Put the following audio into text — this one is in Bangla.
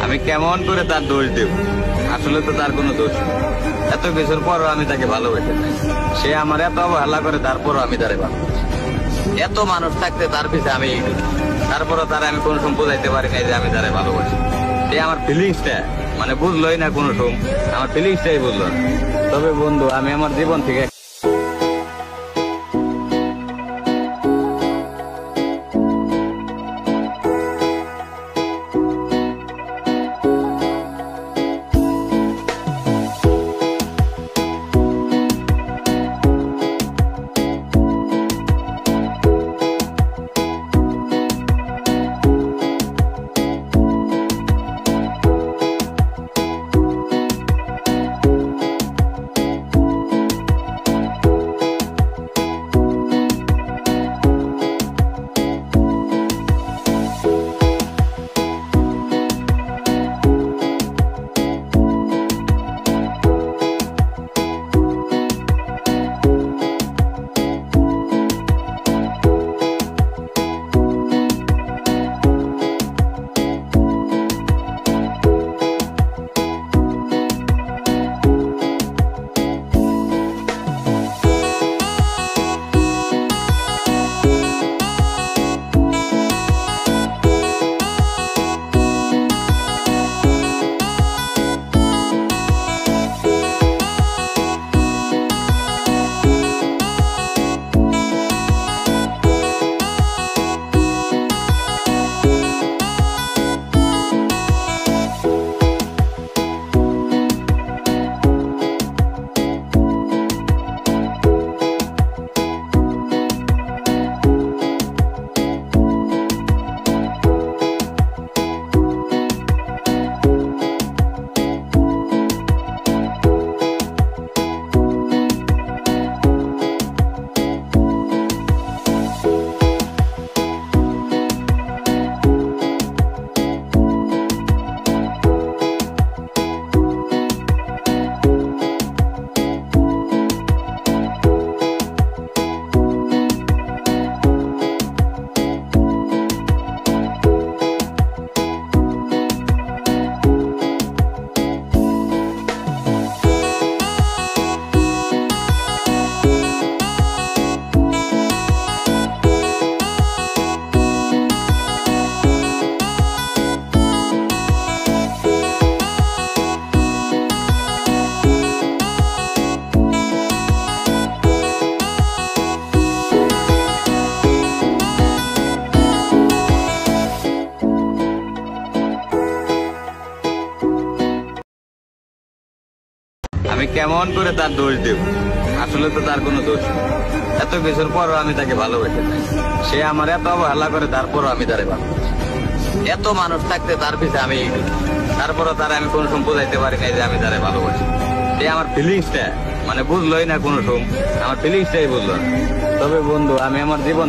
আমি কেমন করে তার দোষ দেব? আসলে তো তার কোনো দোষ নেই। এত কিছুর পরও আমি তাকে ভালোবেসে চাই। সে আমার এত অবহেলা করে, তারপরও আমি তারে ভালোবাসি। এত মানুষ থাকতে তার পিছে আমি তারপরও তারা আমি কোনো সময় বোঝাইতে পারি নাই যে আমি তারে ভালোবাসি। সে আমার ফিলিংসটা বুঝলোই না, কোনো সময় আমার ফিলিংসটাই বুঝলো না। তবে বন্ধু, আমি আমার জীবন থেকে আমি কেমন করে তার দোষ দেব? আসলে তো তার কোনো দোষ নেই। এত কিছুর পরও আমি তাকে ভালোবেসে চাই। সে আমার এত অবহেলা করে, তারপরও আমি তারে ভালোবাসি। এত মানুষ থাকতে তার পিছে আমি তারপরও তারা আমি কোনো সময় বোঝাইতে পারি নাই যে আমি তারে ভালোবাসি। সে আমার ফিলিংসটা বুঝলোই না, কোনো সময় আমার ফিলিংসটাই বুঝলো না। তবে বন্ধু, আমি আমার জীবন